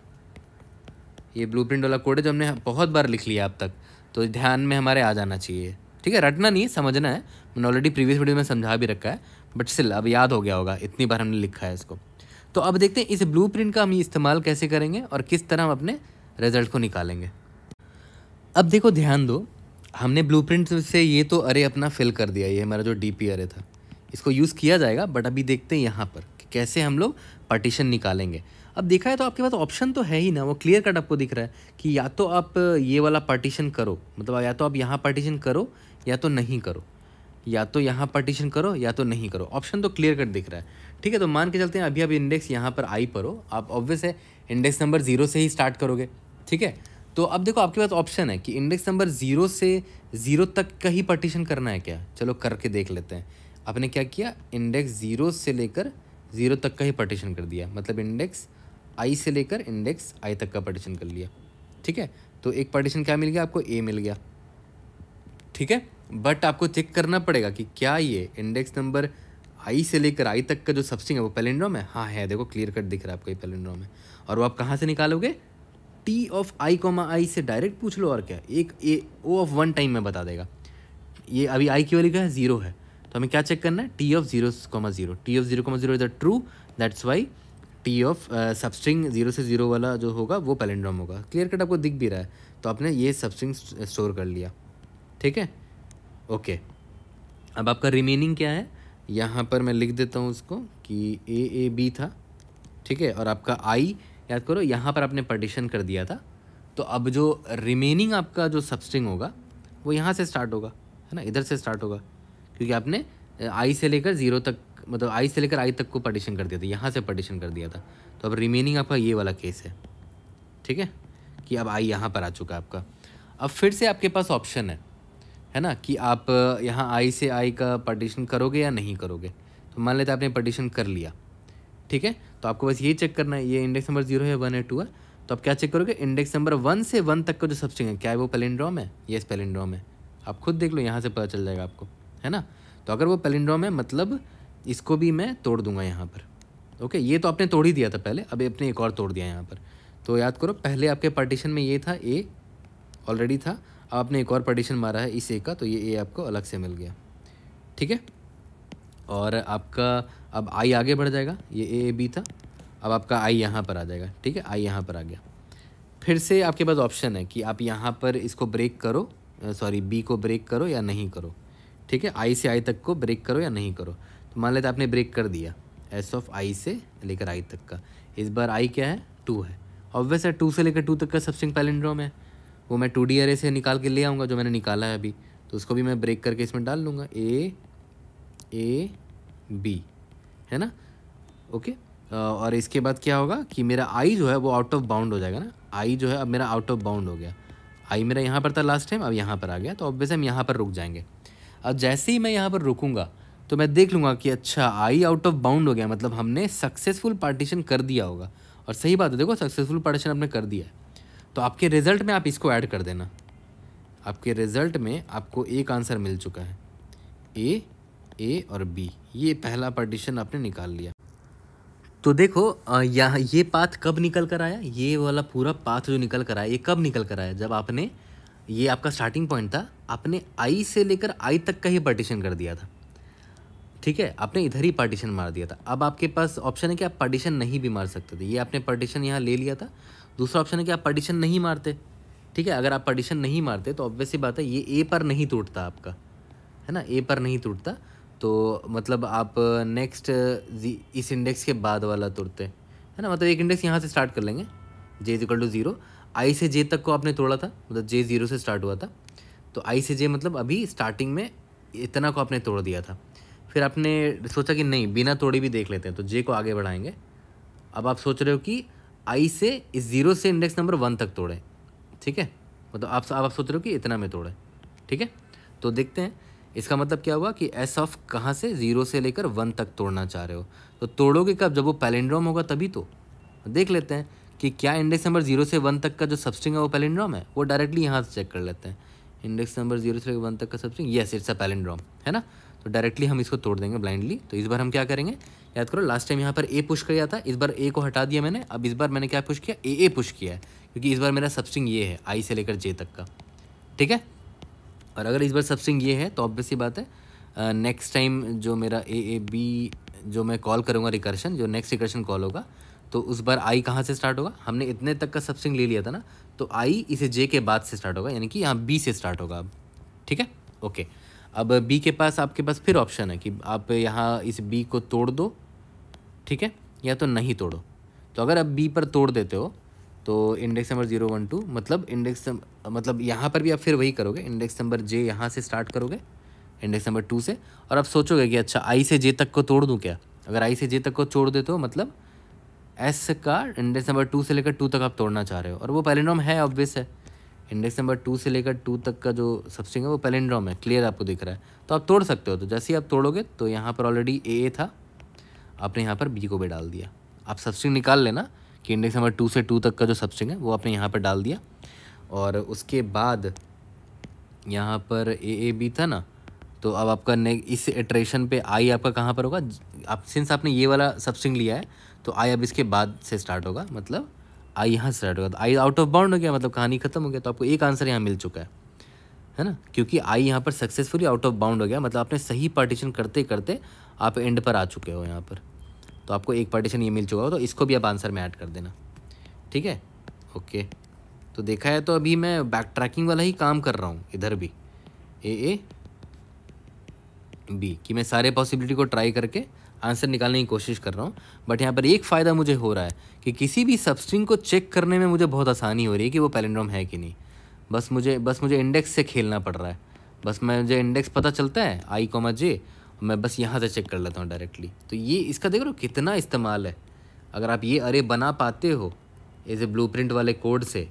[SPEAKER 1] ये ब्लूप्रिंट वाला कोड है जो हमने बहुत बार लिख लिया अब तक, तो ध्यान में हमारे आ जाना चाहिए। ठीक है, रटना नहीं है, समझना है। मैंने ऑलरेडी प्रीवियस वीडियो में समझा भी रखा है, बट स्टिल अब याद हो गया होगा, इतनी बार हमने लिखा है इसको। तो अब देखते हैं इस ब्लूप्रिंट का हम इस्तेमाल कैसे करेंगे और किस तरह हम अपने रिजल्ट को निकालेंगे। अब देखो ध्यान दो, हमने ब्लूप्रिंट से ये तो अरे अपना फिल कर दिया, ये हमारा जो डीपी अरे था, इसको यूज़ किया जाएगा। बट अभी देखते हैं यहाँ पर कि कैसे हम लोग पार्टीशन निकालेंगे। अब देखा है तो आपके पास ऑप्शन तो है ही ना, वो क्लियर कट आपको दिख रहा है कि या तो आप ये वाला पार्टीशन करो, मतलब या तो आप यहाँ पार्टीशन करो या तो नहीं करो, या तो यहाँ पार्टीशन करो या तो नहीं करो, ऑप्शन तो क्लियर कट दिख रहा है। ठीक है, तो मान के चलते हैं अभी आप इंडेक्स यहाँ पर आई पर हो, आप ऑब्वियस है इंडेक्स नंबर 0 से ही स्टार्ट करोगे। ठीक है, तो अब देखो आपके पास ऑप्शन है कि इंडेक्स नंबर 0 से 0 तक का ही पार्टीशन करना है क्या। चलो करके देख लेते हैं। आपने क्या किया, इंडेक्स 0 से लेकर 0 तक का ही पार्टीशन कर दिया, मतलब इंडेक्स आई से लेकर इंडेक्स आई तक का पार्टीशन कर लिया। ठीक है, तो एक पार्टीशन क्या मिल गया आपको, ए मिल गया। ठीक है, बट आपको चेक करना पड़ेगा कि क्या ये इंडेक्स नंबर आई से लेकर आई तक का जो सबस्ट्रिंग है वो पैलिंड्रोम है। हाँ है, देखो क्लियर कट दिख रहा है आपको ये पैलिंड्रोम है। और वो आप कहाँ से निकालोगे, टी ऑफ आई कॉमा आई से डायरेक्ट पूछ लो, और क्या एक ए ओ ऑफ 1 टाइम में बता देगा। ये अभी आई की वैल्यू क्या है, 0 है, तो हमें क्या चेक करना है, T of 0,0, T of 0,0 is a true, that's why T of substring 0 से 0 वाला जो होगा वो पैलिंड्रोम होगा। क्लियर कट आपको दिख भी रहा है, तो आपने ये सबस्ट्रिंग स्टोर कर लिया। ठीक है, ओके। अब आपका रिमेनिंग क्या है, यहाँ पर मैं लिख देता हूँ उसको कि ए बी था। ठीक है, और आपका आई याद करो यहाँ पर आपने पार्टीशन कर दिया था, तो अब जो रिमेनिंग आपका जो सबस्ट्रिंग होगा वो यहाँ से स्टार्ट होगा, है ना, इधर से स्टार्ट होगा, क्योंकि आपने आई से लेकर 0 तक, मतलब आई से लेकर आई तक को पार्टीशन कर दिया था, यहाँ से पार्टीशन कर दिया था। तो अब रिमेनिंग आपका ये वाला केस है। ठीक है, कि अब आई यहाँ पर आ चुका है आपका। अब फिर से आपके पास ऑप्शन है ना, कि आप यहाँ आई से आई का पार्टीशन करोगे या नहीं करोगे। तो मान लेते हैं आपने पार्टीशन कर लिया। ठीक है, तो आपको बस ये चेक करना है, ये इंडेक्स नंबर 0 है, 1 है, 2 है, तो आप क्या चेक करोगे, इंडेक्स नंबर 1 से 1 तक का जो सबस्ट्रिंग है क्या है वो पैलिंड्रोम है। यस पैलिंड्रोम है, आप खुद देख लो, यहाँ से पता चल जाएगा आपको, है ना। तो अगर वो पैलिंड्रोम है मतलब इसको भी मैं तोड़ दूंगा यहाँ पर। ओके, ये तो आपने तोड़ ही दिया था पहले, अब आपने एक और तोड़ दिया यहाँ पर। तो याद करो पहले आपके पार्टीशन में ये था, ए ऑलरेडी था, अब आपने एक और पार्टीशन मारा है इस ए का, तो ये ए आपको अलग से मिल गया। ठीक है, और आपका अब आई आगे बढ़ जाएगा, ये ए बी था, अब आपका आई यहाँ पर आ जाएगा। ठीक है, आई यहाँ पर आ गया। फिर से आपके पास ऑप्शन है कि आप यहाँ पर इसको ब्रेक करो, सॉरी बी को ब्रेक करो या नहीं करो। ठीक है, आई से आई तक को ब्रेक करो या नहीं करो। तो मान लेते आपने ब्रेक कर दिया एस ऑफ आई से लेकर आई तक का। इस बार आई क्या है, 2 है, ऑब्वियस है 2 से लेकर 2 तक का सबस्ट्रिंग पैलिंड्रोम है, वो मैं 2D अरे से निकाल के ले आऊँगा जो मैंने निकाला है अभी, तो उसको भी मैं ब्रेक करके इसमें डाल लूँगा, ए बी, है ना। ओके, और इसके बाद क्या होगा कि मेरा आई जो है वो आउट ऑफ बाउंड हो जाएगा ना, आई जो है अब मेरा आउट ऑफ बाउंड हो गया। आई मेरा यहाँ पर था लास्ट टाइम, अब यहाँ पर आ गया, तो ऑब्वियस हम यहाँ पर रुक जाएंगे। अब जैसे ही मैं यहाँ पर रुकूंगा तो मैं देख लूँगा कि अच्छा आई आउट ऑफ बाउंड हो गया, मतलब हमने सक्सेसफुल पार्टीशन कर दिया होगा। और सही बात है, देखो सक्सेसफुल पार्टीशन आपने कर दिया है, तो आपके रिजल्ट में आप इसको ऐड कर देना। आपके रिजल्ट में आपको एक आंसर मिल चुका है, ए और बी, ये पहला पार्टीशन आपने निकाल लिया। तो देखो यहाँ ये पाथ कब निकल कर आया, ये वाला पूरा पाथ जो निकल कर आया ये कब निकल कर आया, जब आपने, ये आपका स्टार्टिंग पॉइंट था, आपने आई से लेकर आई तक का ही पार्टीशन कर दिया था। ठीक है, आपने इधर ही पार्टीशन मार दिया था। अब आपके पास ऑप्शन है कि आप पार्टीशन नहीं भी मार सकते थे, ये आपने पार्टीशन यहाँ ले लिया था। दूसरा ऑप्शन है कि आप पार्टीशन नहीं मारते। ठीक है, अगर आप पार्टीशन नहीं मारते तो ऑब्वियस सी बात है ये ए पर नहीं टूटता आपका, है ना, ए पर नहीं टूटता, तो मतलब आप नेक्स्ट इस इंडेक्स के बाद वाला तोड़ते, है ना, मतलब एक इंडेक्स यहाँ से स्टार्ट कर लेंगे, जे इज इक्वल टू 0, आई से जे तक को आपने तोड़ा था, मतलब जे 0 से स्टार्ट हुआ था, तो आई से जे मतलब अभी स्टार्टिंग में इतना को आपने तोड़ दिया था। फिर आपने सोचा कि नहीं बिना तोड़े भी देख लेते हैं, तो जे को आगे बढ़ाएंगे। अब आप सोच रहे हो कि आई से इस 0 से इंडेक्स नंबर 1 तक तोड़े। ठीक है, मतलब आप सोच रहे हो कि इतना में तोड़े। ठीक है, तो देखते हैं इसका मतलब क्या हुआ कि एस ऑफ कहाँ से 0 से लेकर 1 तक तोड़ना चाह रहे हो, तो तोड़ोगे कब, जब वो पैलिंड्रोम होगा तभी। तो देख लेते हैं कि क्या इंडेक्स नंबर 0 से 1 तक का जो सबस्ट्रिंग है वो पैलिंड्रोम है, वो डायरेक्टली यहाँ से चेक कर लेते हैं। इंडेक्स नंबर 0 से 1 तक का substring, yes it's a palindrome, है ना, तो डायरेक्टली हम इसको तोड़ देंगे ब्लाइंडली। तो इस बार हम क्या करेंगे, याद करो लास्ट टाइम यहाँ पर ए पुश किया था, इस बार ए को हटा दिया मैंने, अब इस बार मैंने क्या पुश किया, ए पुश किया है, क्योंकि इस बार मेरा सबस्ट्रिंग ये है आई से लेकर जे तक का। ठीक है, और अगर इस बार सबस्ट्रिंग ये है तो ऑब्वियस सी बात है नेक्स्ट टाइम जो मेरा ए बी जो मैं कॉल करूँगा रिकर्शन, जो नेक्स्ट रिकर्शन कॉल होगा, तो उस बार आई कहाँ से स्टार्ट होगा, हमने इतने तक का सबस्ट्रिंग ले लिया था ना, तो आई इसे जे के बाद से स्टार्ट होगा, यानी कि यहाँ बी से स्टार्ट होगा अब। ठीक है, ओके। अब बी के पास आपके पास फिर ऑप्शन है कि आप यहाँ इस बी को तोड़ दो, ठीक है, या तो नहीं तोड़ो। तो अगर आप बी पर तोड़ देते हो तो इंडेक्स नंबर 0 1 2 मतलब यहाँ पर भी आप फिर वही करोगे, इंडेक्स नंबर जे यहाँ से स्टार्ट करोगे इंडेक्स नंबर 2 से, और आप सोचोगे कि अच्छा आई से जे तक को तोड़ दूँ क्या। अगर आई से जे तक को तोड़ देते हो मतलब एस का इंडेक्स नंबर 2 से लेकर 2 तक आप तोड़ना चाह रहे हो, और वो पैलिंड्रोम है, ऑब्वियस है। इंडेक्स नंबर 2 से लेकर 2 तक का जो सबस्ट्रिंग है वो पैलिंड्रोम है, क्लियर आपको दिख रहा है, तो आप तोड़ सकते हो। तो जैसे ही आप तोड़ोगे तो यहाँ पर ऑलरेडी ए था, आपने यहाँ पर बी को भी डाल दिया। आप सबस्ट्रिंग निकाल लेना कि इंडेक्स नंबर 2 से 2 तक का जो सबस्ट्रिंग है वो आपने यहाँ पर डाल दिया, और उसके बाद यहाँ पर ए बी था ना, तो अब आपका इस इटरेशन पे आई आपका कहाँ पर होगा। आप सिंस आपने ये वाला सबस्ट्रिंग लिया है तो आई अब इसके बाद से स्टार्ट होगा, मतलब आई यहाँ से स्टार्ट होगा, तो आई आउट ऑफ बाउंड हो गया, मतलब कहानी खत्म हो गया। तो आपको एक आंसर यहाँ मिल चुका है ना, क्योंकि आई यहाँ पर सक्सेसफुली आउट ऑफ बाउंड हो गया, मतलब आपने सही पार्टीशन करते करते आप एंड पर आ चुके हो यहाँ पर। तो आपको एक पार्टीशन ये मिल चुका हो, तो इसको भी आप आंसर में ऐड कर देना, ठीक है। ओके, तो देखा है, तो अभी मैं बैक ट्रैकिंग वाला ही काम कर रहा हूँ इधर भी, ए बी, कि मैं सारे पॉसिबिलिटी को ट्राई करके आंसर निकालने की कोशिश कर रहा हूँ। बट यहाँ पर एक फ़ायदा मुझे हो रहा है कि किसी भी सबस्ट्रिंग को चेक करने में मुझे बहुत आसानी हो रही है कि वो पैलिंड्रोम है कि नहीं। बस मुझे इंडेक्स से खेलना पड़ रहा है, बस मुझे इंडेक्स पता चलता है आई कॉमा जे, मैं बस यहाँ से चेक कर लेता हूँ डायरेक्टली। तो ये इसका देख रहे हो कितना इस्तेमाल है। अगर आप ये अरे बना पाते हो एज ए ब्लूप्रिंट वाले कोड से,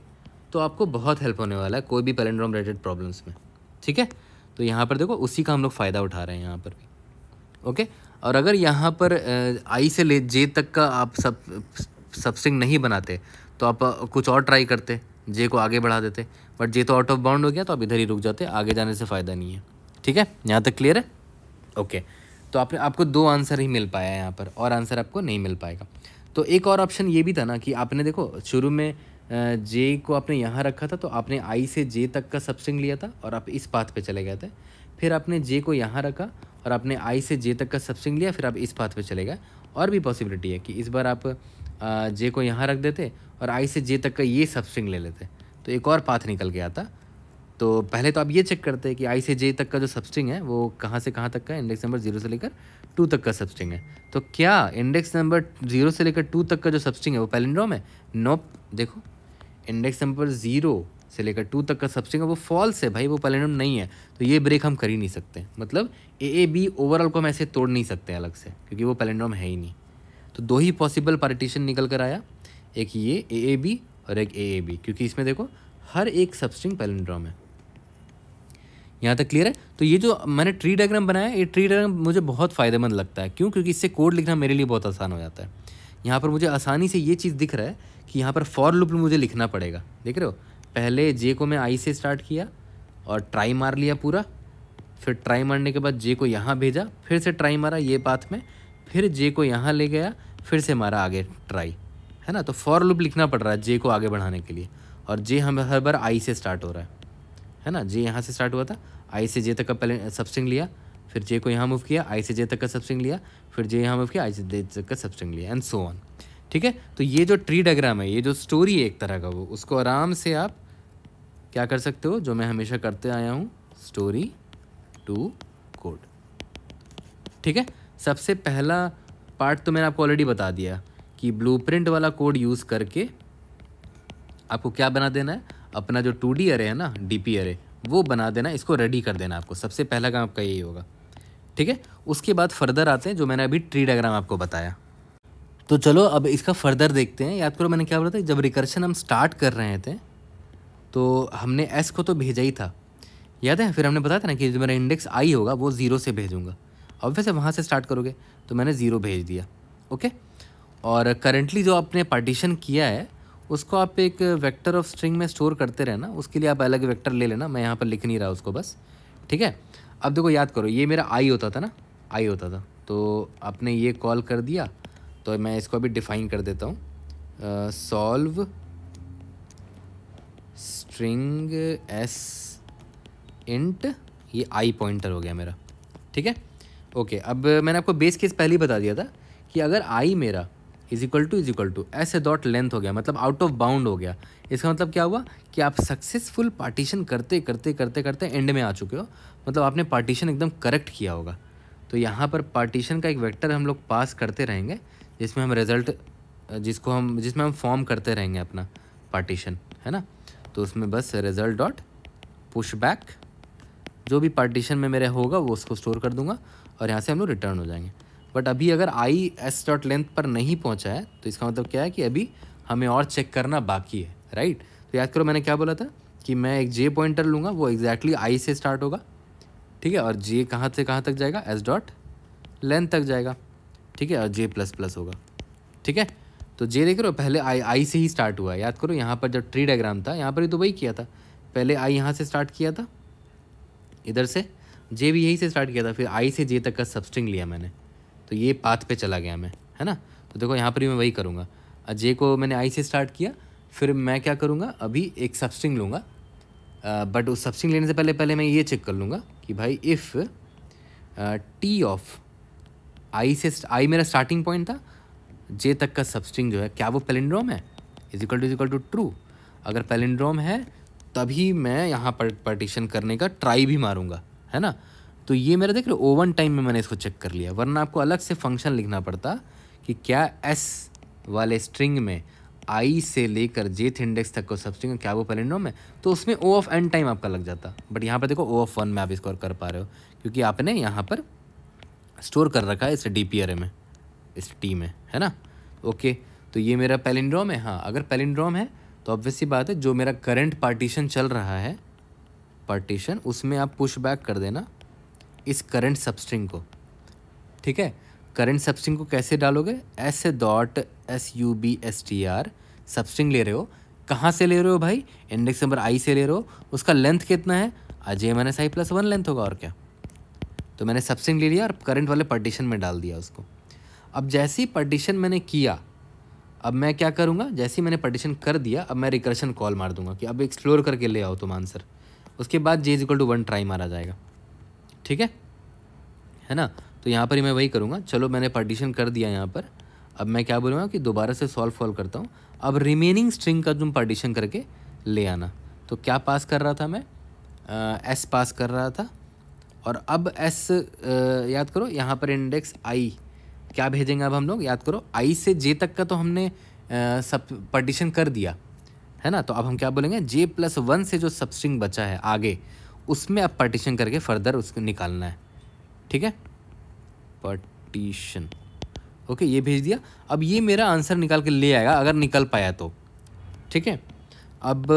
[SPEAKER 1] तो आपको बहुत हेल्प होने वाला है कोई भी पैलिंड्रोम रिलेटेड प्रॉब्लम्स में, ठीक है। तो यहाँ पर देखो उसी का हम लोग फ़ायदा उठा रहे हैं यहाँ पर भी, ओके। और अगर यहाँ पर आई से ले जे तक का आप सबस्ट्रिंग नहीं बनाते तो आप कुछ और ट्राई करते, जे को आगे बढ़ा देते, बट जे तो आउट ऑफ बाउंड हो गया, तो आप इधर ही रुक जाते, आगे जाने से फ़ायदा नहीं है, ठीक है। यहाँ तक क्लियर है, ओके। तो आपको 2 आंसर ही मिल पाया है यहाँ पर, और आंसर आपको नहीं मिल पाएगा। तो एक और ऑप्शन ये भी था ना कि आपने देखो शुरू में जे को आपने यहाँ रखा था, तो आपने आई से जे तक का सबस्ट्रिंग लिया था और आप इस पाथ पे चले गए थे। फिर आपने जे को यहाँ रखा और आपने आई से जे तक का सबस्ट्रिंग लिया, फिर आप इस पाथ पे चले गए। और भी पॉसिबिलिटी है कि इस बार आप जे को यहाँ रख देते और आई से जे तक का ये सबस्ट्रिंग ले लेते, तो एक और पाथ निकल के आता। तो पहले तो आप ये चेक करते हैं कि आई से जे तक का जो सबस्ट्रिंग है वो कहाँ से कहाँ तक का है, इंडेक्स नंबर 0 से लेकर 2 तक का सबस्ट्रिंग है। तो क्या इंडेक्स नंबर 0 से लेकर 2 तक का जो सबस्ट्रिंग है वो पैलिंड्रोम है? नोप। देखो इंडेक्स नंबर 0 से लेकर 2 तक का सबस्ट्रिंग है वो फॉल्स है भाई, वो पैलिंड्रोम नहीं है। तो ये ब्रेक हम कर ही नहीं सकते, मतलब ए बी ओवरऑल को हम ऐसे तोड़ नहीं सकते अलग से, क्योंकि वो पैलिंड्रोम है ही नहीं। तो 2 ही पॉसिबल पार्टीशन निकल कर आया, एक ये ए बी और एक ए बी, क्योंकि इसमें देखो हर एक सबस्ट्रिंग पैलिंड्रोम है। यहाँ तक क्लियर है। तो ये जो मैंने ट्री डायग्राम बनाया, ये ट्री डायग्राम मुझे बहुत फ़ायदेमंद लगता है। क्यों? क्योंकि इससे कोड लिखना मेरे लिए बहुत आसान हो जाता है। यहाँ पर मुझे आसानी से ये चीज़ दिख रहा है कि यहाँ पर फॉर लूप मुझे लिखना पड़ेगा। देख रहे हो, पहले जे को मैं आई से स्टार्ट किया और ट्राई मार लिया पूरा, फिर ट्राई मारने के बाद जे को यहाँ भेजा, फिर से ट्राई मारा ये पाथ में, फिर जे को यहाँ ले गया, फिर से मारा आगे ट्राई, है ना। तो फॉर लूप लिखना पड़ रहा है जे को आगे बढ़ाने के लिए, और जे हम हर बार आई से स्टार्ट हो रहा है ना। जे यहाँ से स्टार्ट हुआ था, आई से जे तक का पहले सबस्ट्रिंग लिया, फिर जे को यहाँ मूव किया, आई से जे तक का सबस्ट्रिंग लिया, फिर जे यहाँ मूव किया, आई से जे तक का सबस्ट्रिंग लिया, एंड सो ऑन। ठीक है। तो ये जो ट्री डायग्राम है, ये जो स्टोरी है एक तरह का, वो उसको आराम से आप क्या कर सकते हो, जो मैं हमेशा करते आया हूँ, स्टोरी टू कोड। ठीक है। सबसे पहला पार्ट तो मैंने आपको ऑलरेडी बता दिया कि ब्लूप्रिंट वाला कोड यूज़ करके आपको क्या बना देना है, अपना जो 2D अरे है ना, डीपी अरे, वो बना देना, इसको रेडी कर देना आपको। सबसे पहला काम आपका यही होगा। ठीक है। उसके बाद फर्दर आते हैं, जो मैंने अभी ट्री डायग्राम आपको बताया। तो चलो अब इसका फर्दर देखते हैं। याद करो मैंने क्या बोला था, जब रिकर्शन हम स्टार्ट कर रहे थे तो हमने एस को तो भेजा ही था, याद है। फिर हमने बताया था ना कि जो मेरा इंडेक्स आई होगा वो 0 से भेजूंगा। अब वैसे वहाँ से स्टार्ट करोगे तो मैंने 0 भेज दिया, ओके। और करेंटली जो आपने पार्टीशन किया है उसको आप एक वेक्टर ऑफ स्ट्रिंग में स्टोर करते रहना। उसके लिए आप अलग वेक्टर ले लेना, मैं यहाँ पर लिख नहीं रहा उसको बस। ठीक है। अब देखो याद करो, ये मेरा आई होता था ना, आई होता था, तो आपने ये कॉल कर दिया, तो मैं इसको अभी डिफाइन कर देता हूँ, सॉल्व स्ट्रिंग एस इंट, ये आई पॉइंटर हो गया मेरा। ठीक है। ओके। अब मैंने आपको बेस केस पहले ही बता दिया था कि अगर आई मेरा इज इक्वल टू ऐसे डॉट लेंथ हो गया, मतलब आउट ऑफ बाउंड हो गया, इसका मतलब क्या हुआ कि आप सक्सेसफुल पार्टीशन करते करते करते करते एंड में आ चुके हो, मतलब आपने पार्टीशन एकदम करेक्ट किया होगा। तो यहाँ पर पार्टीशन का एक वेक्टर हम लोग पास करते रहेंगे, जिसमें हम रिजल्ट जिसमें हम फॉर्म करते रहेंगे अपना पार्टीशन, है ना। तो उसमें बस रिजल्ट डॉट पुश बैक, जो भी पार्टीशन में मेरे होगा वो उसको स्टोर कर दूंगा और यहाँ से हम लोग रिटर्न हो जाएंगे। बट अभी अगर आई एस डॉट लेंथ पर नहीं पहुँचा है तो इसका मतलब क्या है कि अभी हमें और चेक करना बाकी है, राइट। तो याद करो मैंने क्या बोला था कि मैं एक जे पॉइंटर लूँगा, वो एग्जैक्टली आई से स्टार्ट होगा, ठीक है, और जे कहाँ से कहाँ तक जाएगा, एस डॉट लेंथ तक जाएगा, ठीक है, और जे प्लस प्लस होगा, ठीक है। तो जे देख रहे हो पहले आई से ही स्टार्ट हुआ है। याद करो यहाँ पर जब ट्री डायग्राम था यहाँ पर ही तो वही किया था, पहले आई यहाँ से स्टार्ट किया था इधर से, जे भी यहीं से स्टार्ट किया था, फिर आई से जे तक का सबस्ट्रिंग लिया मैंने, तो ये पाथ पे चला गया मैं, है ना। तो देखो यहाँ पर भी मैं वही करूँगा, जे को मैंने आई से स्टार्ट किया, फिर मैं क्या करूँगा अभी एक सबस्ट्रिंग लूँगा, बट उस सबस्ट्रिंग लेने से पहले मैं ये चेक कर लूँगा कि भाई इफ़ टी ऑफ आई से, आई मेरा स्टार्टिंग पॉइंट था, जे तक का सबस्ट्रिंग जो है क्या वो पैलिंड्रोम है, इज इक्वल टू ट्रू। अगर पैलिंड्रोम है तभी मैं यहाँ पर पार्टीशन करने का ट्राई भी मारूंगा, है ना। तो ये मेरा देख रहे हो ओवन टाइम में मैंने इसको चेक कर लिया, वरना आपको अलग से फंक्शन लिखना पड़ता कि क्या एस वाले स्ट्रिंग में आई से लेकर जेथ इंडेक्स तक को सबस्ट्रिंग क्या वो पैलिंड्रोम है, तो उसमें ओ ऑफ एन टाइम आपका लग जाता। बट यहाँ पर देखो ओ ऑफ वन में आप इसको कर पा रहे हो क्योंकि आपने यहाँ पर स्टोर कर रखा है इस डी अरे में, इस टी में, है ना। ओके, तो ये मेरा पैलिंड्रोम है। हाँ, अगर पैलिंड्रोम है तो ऑब्वियस सी बात है जो मेरा करंट पार्टीशन चल रहा है पार्टीशन, उसमें आप पुश बैक कर देना इस करंट सबस्ट्रिंग को, ठीक है। करंट सबस्ट्रिंग को कैसे डालोगे, S dot S U B S T R, substring ले रहे हो, कहाँ से ले रहे हो भाई, इंडेक्स नंबर आई से ले रहे हो, उसका लेंथ कितना है, जे माइनस आई प्लस वन लेंथ होगा, और क्या। तो मैंने सबस्ट्रिंग ले लिया और करंट वाले पार्टीशन में डाल दिया उसको। अब जैसे ही पार्टीशन मैंने किया, अब मैं क्या करूँगा, जैसे ही मैंने पार्टीशन कर दिया अब मैं रिकर्शन कॉल मार दूंगा कि अब एक्सप्लोर करके ले आओ तुम आंसर, उसके बाद J is equal to one try मारा जाएगा, ठीक है ना। तो यहाँ पर ही मैं वही करूँगा। चलो मैंने पार्टीशन कर दिया यहाँ पर, अब मैं क्या बोलूँगा कि दोबारा से सॉल्व करता हूँ। अब रिमेनिंग स्ट्रिंग का तुम पार्टीशन करके ले आना। तो क्या पास कर रहा था मैं, एस पास कर रहा था, और अब एस याद करो यहाँ पर इंडेक्स आई क्या भेजेंगे अब हम लोग, याद करो आई से जे तक का तो हमने सब पार्टीशन कर दिया, है ना। तो अब हम क्या बोलेंगे, जे प्लस वन से जो सबस्ट्रिंग बचा है आगे, उसमें अब पार्टीशन करके फर्दर उसको निकालना है, ठीक है। पार्टीशन, ओके, ये भेज दिया। अब ये मेरा आंसर निकाल के ले आएगा अगर निकल पाया तो, ठीक है। अब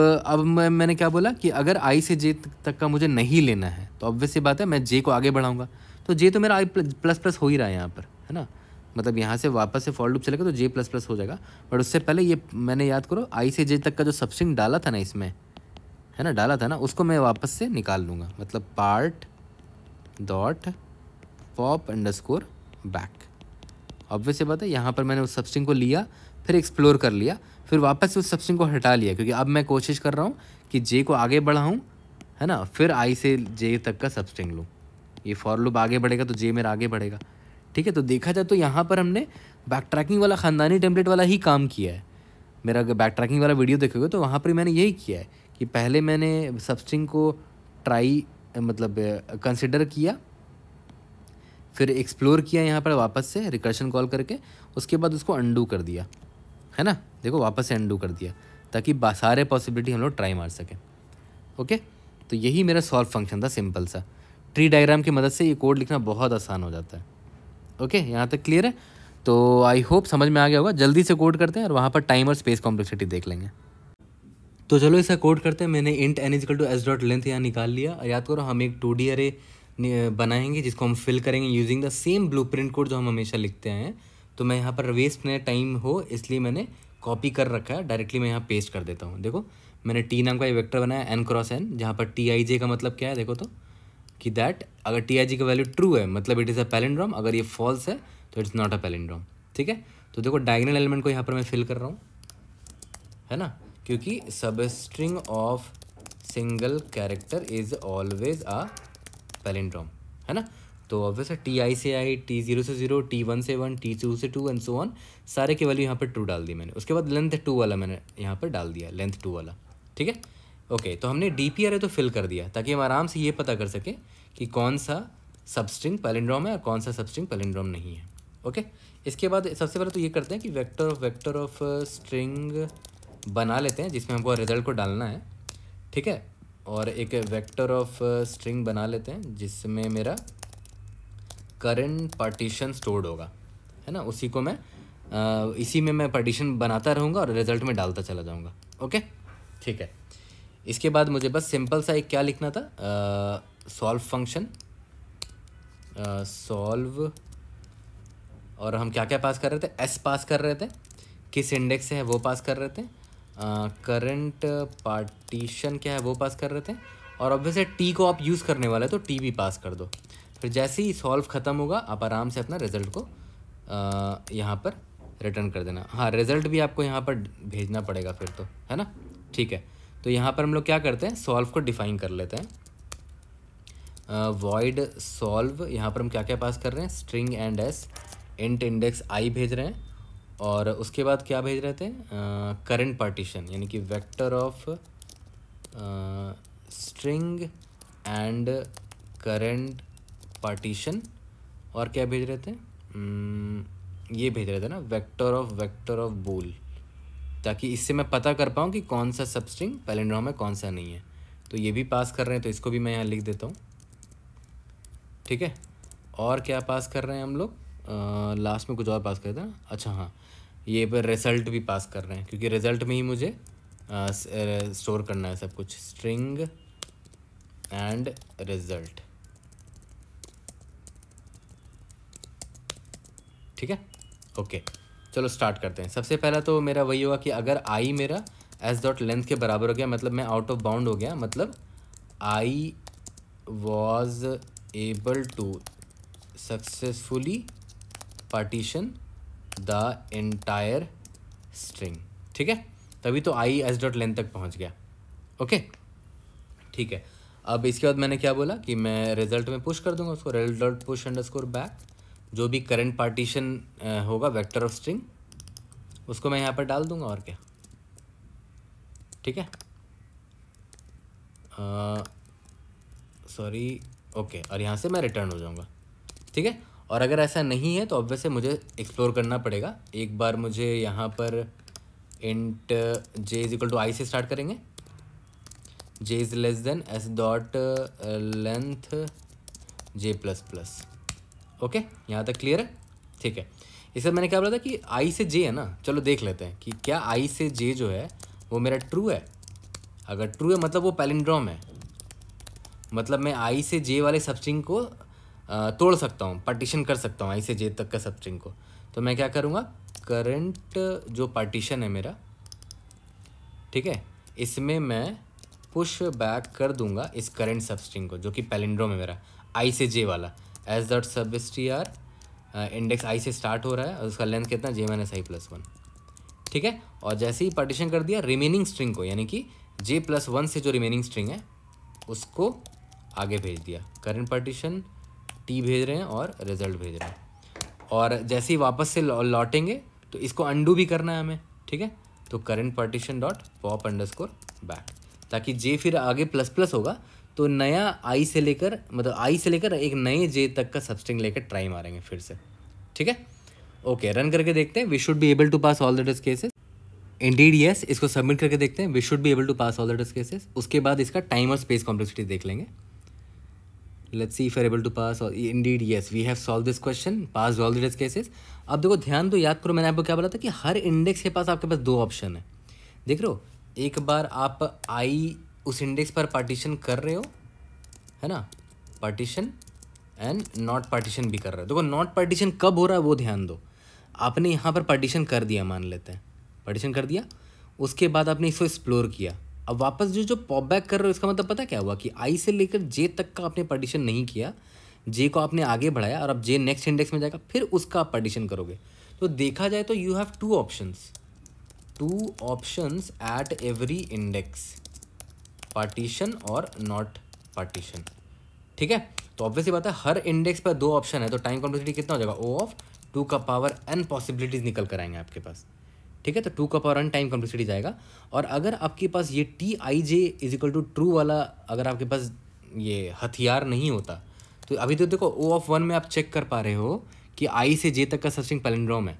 [SPEAKER 1] मैंने क्या बोला कि अगर आई से जे तक का मुझे नहीं लेना है तो ऑब्वियस सी बात है मैं जे को आगे बढ़ाऊंगा। तो जे तो मेरा आई प्लस प्लस हो ही रहा है यहाँ पर, है ना। मतलब यहाँ से वापस से फॉर लूप चलेगा तो जे प्लस प्लस हो जाएगा। बट उससे पहले ये मैंने याद करो आई से जे तक का जो सबस्ट्रिंग डाला था ना इसमें, है ना, डाला था ना, उसको मैं वापस से निकाल लूँगा। मतलब part dot pop underscore back. Obvious सी बात है यहाँ पर मैंने उस सबस्ट्रिंग को लिया, फिर एक्सप्लोर कर लिया, फिर वापस से उस सबस्ट्रिंग को हटा लिया, क्योंकि अब मैं कोशिश कर रहा हूँ कि जे को आगे बढ़ाऊँ, है ना, फिर आई से जे तक का सबस्ट्रिंग लूँ। ये फॉर लूप आगे बढ़ेगा तो जे मेरा आगे बढ़ेगा, ठीक है। तो देखा जाए तो यहाँ पर हमने बैक ट्रैकिंग वाला ख़ानदानी टेम्पलेट वाला ही काम किया है। मेरा अगर बैक ट्रैकिंग वाला वीडियो देखोगे तो वहाँ पर मैंने यही किया है कि पहले मैंने सबस्ट्रिंग को ट्राई मतलब कंसिडर किया, फिर एक्सप्लोर किया यहाँ पर वापस से रिकर्शन कॉल करके, उसके बाद उसको अंडू कर दिया, है ना। देखो वापस से अंडू कर दिया ताकि सारे पॉसिबिलिटी हम लोग ट्राई मार सकें, ओके। तो यही मेरा सॉल्व फंक्शन था, सिंपल सा। ट्री डायग्राम की मदद से ये कोड लिखना बहुत आसान हो जाता है, ओके। यहाँ तक क्लियर है। तो आई होप समझ में आ गया होगा। जल्दी से कोड करते हैं और वहाँ पर टाइम और स्पेस कॉम्प्लेक्सिटी देख लेंगे। तो चलो इसका कोड करते हैं। मैंने int N equal to S dot length यहाँ निकाल लिया। और याद करो हम एक 2D अरे बनाएंगे जिसको हम फिल करेंगे using the same blueprint code जो हम हमेशा लिखते हैं। तो मैं यहाँ पर वेस्ट न टाइम हो इसलिए मैंने कॉपी कर रखा है, डायरेक्टली मैं यहाँ पेस्ट कर देता हूँ। देखो मैंने टी नाम का एक वेक्टर बनाया n क्रॉस n, जहाँ पर टी आई जे का मतलब क्या है देखो तो, कि दैट अगर टी आई जे का वैल्यू ट्रू है मतलब इट इज़ अ पैलिंड्रोम, अगर ये फॉल्स है तो इट्स नॉट अ पैलिंड्रोम, ठीक है। तो देखो डायगोनल एलिमेंट को यहाँ पर मैं फिल कर रहा हूँ, है ना, क्योंकि substring of single character is always a palindrome, है ना। तो ऑब्वियस है टी आई से आई, टी जीरो से जीरो, टी वन से वन, टी टू से टू एंड सो ऑन, सारे के वैल्यू यहाँ पर ट्रू डाल दी मैंने। उसके बाद लेंथ टू वाला मैंने यहाँ पर डाल दिया, लेंथ टू वाला, ठीक है। ओके, तो हमने डीपी अरे तो फिल कर दिया ताकि हम आराम से ये पता कर सके कि कौन सा सबस्ट्रिंग पैलिंड्रोम है और कौन सा सबस्ट्रिंग पैलिंड्रोम नहीं है, ओके, इसके बाद सबसे पहले तो ये करते हैं कि वेक्टर ऑफ स्ट्रिंग बना लेते हैं जिसमें हमको रिजल्ट को डालना है, ठीक है। और एक वेक्टर ऑफ स्ट्रिंग बना लेते हैं जिसमें मेरा करंट पार्टीशन स्टोर्ड होगा, है ना। उसी को मैं इसी में मैं पार्टीशन बनाता रहूँगा और रिजल्ट में डालता चला जाऊँगा। ओके, ठीक है। इसके बाद मुझे बस सिंपल सा एक क्या लिखना था, सॉल्व फंक्शन, सॉल्व, और हम क्या क्या पास कर रहे थे, एस पास कर रहे थे, किस इंडेक्स से है वो पास कर रहे थे, करंट पार्टीशन क्या है वो पास कर रहे थे, और ऑब्वियसली टी को आप यूज़ करने वाले तो टी भी पास कर दो। फिर जैसे ही सॉल्व ख़त्म होगा आप आराम से अपना रिज़ल्ट को यहाँ पर रिटर्न कर देना। हाँ, रिज़ल्ट भी आपको यहाँ पर भेजना पड़ेगा फिर तो, है ना। ठीक है, तो यहाँ पर हम लोग क्या करते हैं, सॉल्व को डिफ़ाइन कर लेते हैं। वॉइड सॉल्व, यहाँ पर हम क्या क्या पास कर रहे हैं, string and S, int index आई भेज रहे हैं, और उसके बाद क्या भेज रहे थे, करंट पार्टीशन, यानी कि vector of string and current partition, और क्या भेज रहे थे, ये भेज रहे थे ना, वेक्टर ऑफ बूल, ताकि इससे मैं पता कर पाऊँ कि कौन सा सब स्ट्रिंग पैलिंड्रोम है कौन सा नहीं है। तो ये भी पास कर रहे हैं, तो इसको भी मैं यहाँ लिख देता हूँ, ठीक है। और क्या पास कर रहे हैं हम लोग, लास्ट में कुछ और पास करते हैं, अच्छा हाँ, ये पर रिज़ल्ट भी पास कर रहे हैं क्योंकि रिज़ल्ट में ही मुझे स्टोर करना है सब कुछ, स्ट्रिंग एंड रिज़ल्ट, ठीक है। ओके, चलो स्टार्ट करते हैं। सबसे पहला तो मेरा वही होगा कि अगर आई मेरा एस डॉट लेंथ के बराबर हो गया, मतलब मैं आउट ऑफ बाउंड हो गया, मतलब I was able to successfully partition the entire string, ठीक है। तभी तो आई एस डॉट लेंथ तक पहुंच गया। ओके, ठीक है। अब इसके बाद मैंने क्या बोला कि मैं रिजल्ट में पुश कर दूंगा उसको, result dot push underscore back, जो भी करंट पार्टीशन होगा वेक्टर ऑफ स्ट्रिंग उसको मैं यहाँ पर डाल दूंगा, और क्या, ठीक है। सॉरी, ओके, और यहाँ से मैं रिटर्न हो जाऊँगा, ठीक है। और अगर ऐसा नहीं है तो ऑब्वियसली मुझे एक्सप्लोर करना पड़ेगा। एक बार मुझे यहाँ पर int J is equal to I से स्टार्ट करेंगे, J is less than S dot length J plus plus. Okay, यहाँ तक क्लियर है, ठीक है। इससे मैंने क्या बोला था कि आई से जे है ना, चलो देख लेते हैं कि क्या आई से जे जो है वो मेरा ट्रू है। अगर ट्रू है मतलब वो पैलिंड्रोम है, मतलब मैं आई से जे वाले सबस्ट्रिंग को तोड़ सकता हूँ, पार्टीशन कर सकता हूँ आई से जे तक का सबस्ट्रिंग को। तो मैं क्या करूँगा, करंट जो पार्टीशन है मेरा, ठीक है, इसमें मैं पुश बैक कर दूंगा इस करंट सबस्ट्रिंग को जो कि पैलिंड्रोम है मेरा आई से जे वाला, एज डॉट सब स्ट्र इंडेक्स आई से स्टार्ट हो रहा है और उसका लेंथ कितना, जे माइनस आई प्लस वन, ठीक है। और जैसे ही पार्टीशन कर दिया रिमेनिंग स्ट्रिंग को, यानी कि जे प्लस वन से जो रिमेनिंग स्ट्रिंग है उसको आगे भेज दिया, करंट पार्टीशन टी भेज रहे हैं और रिजल्ट भेज रहे हैं। और जैसे ही वापस से लौटेंगे तो इसको अंडू भी करना है हमें, ठीक है। तो current partition dot pop underscore back, ताकि जे फिर आगे प्लस प्लस होगा तो नया आई से लेकर, मतलब आई से लेकर एक नए जे तक का सबस्ट्रिंग लेकर ट्राई मारेंगे फिर से, ठीक है। ओके, रन करके देखते हैं, we should be able to pass all the test cases. Indeed yes, इसको सबमिट करके देखते हैं, we should be able to pass all the test cases. उसके बाद इसका टाइम और स्पेस कॉम्प्लेक्सिटी देख लेंगे। Let's see if we are able to pass, indeed yes we have solved this question, pass all the test cases. अब देखो ध्यान दो, याद करो मैंने आपको क्या बोला था कि हर इंडेक्स के पास आपके पास दो ऑप्शन है। देख रहे हो, एक बार आप आई उस इंडेक्स पर पार्टीशन कर रहे हो, है ना, पार्टीशन एंड नॉट पार्टीशन भी कर रहे हो। देखो नॉट पार्टीशन कब हो रहा है वो ध्यान दो। आपने यहाँ पर पार्टीशन कर दिया, मान लेते हैं पार्टीशन कर दिया, उसके बाद आपने इसको एक्सप्लोर किया। अब वापस जो पॉप बैक कर रहे हो, इसका मतलब पता क्या हुआ कि आई से लेकर जे तक का आपने पार्टीशन नहीं किया, जे को आपने आगे बढ़ाया और अब जे नेक्स्ट इंडेक्स में जाएगा, फिर उसका आप पार्टीशन करोगे। तो देखा जाए तो you have two options at every index, partition और नॉट पार्टीशन, ठीक है। तो ऑब्वियसली बात है हर इंडेक्स पर दो ऑप्शन है, तो टाइम कॉम्प्लेक्सिटी कितना हो जाएगा, ओ ऑफ 2 का पावर n पॉसिबिलिटीज़ निकल कर आएंगे आपके पास, ठीक है। तो 2 का पावर n टाइम कॉम्प्लेक्सिटी जाएगा। और अगर आपके पास ये T I J is equal to true वाला अगर आपके पास ये हथियार नहीं होता, तो अभी तो देखो ओ ऑफ 1 में आप चेक कर पा रहे हो कि आई से जे तक का सबस्ट्रिंग पैलिंड्रोम है,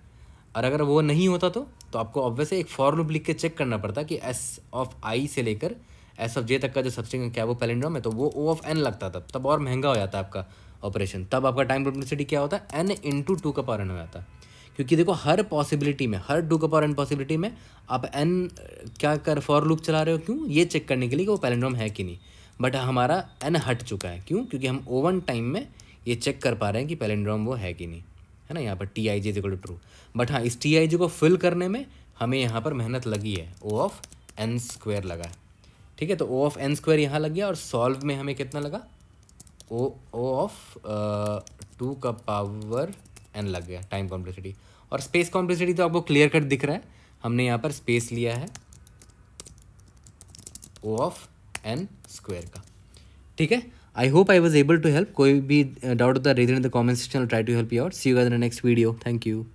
[SPEAKER 1] और अगर वो नहीं होता तो आपको ऑब्वियस एक फॉर लूप लिख के चेक करना पड़ता कि एस ऑफ आई से लेकर एस ऑफ जे तक का जो सबस्ट्रिंग है क्या वो पैलिंड्रोम है, तो वो ओ ऑफ एन लगता था, तब और महंगा हो जाता आपका ऑपरेशन, तब आपका टाइम कॉम्प्लेक्सिटी क्या होता है एन इंटू 2 का पावर एन हो जाता। क्योंकि देखो हर पॉसिबिलिटी में, हर 2 का पावर एन पॉसिबिलिटी में आप एन क्या कर फॉर लूप चला रहे हो, क्यों, ये चेक करने के लिए कि वो पैलिंड्रोम है कि नहीं। बट हमारा एन हट चुका है, क्यों, क्योंकि हम ओवन टाइम में ये चेक कर पा रहे हैं कि पैलिंड्रोम वो है कि नहीं, है ना, यहाँ पर T I J equal to true. But हाँ, इस टी आई जे को फिल करने में हमें यहाँ पर मेहनत लगी है, ओ ऑफ एन स्क्वायर लगा है, ठीक है। तो ओ ऑफ एन स्क्वायर यहाँ लग गया, और सॉल्व में हमें कितना लगा, ओ ऑफ 2 का पावर एन लग गया टाइम कॉम्प्लेक्सिटी। और स्पेस कॉम्प्लेक्सिटी तो आपको क्लियर कट दिख रहा है, हमने यहाँ पर स्पेस लिया है ओ ऑफ एन स्क्वायर का, ठीक है। I hope I was able to help. कोई भी डाउट होता है read in the comment section, try to help you out. See you guys in the next video. Thank you.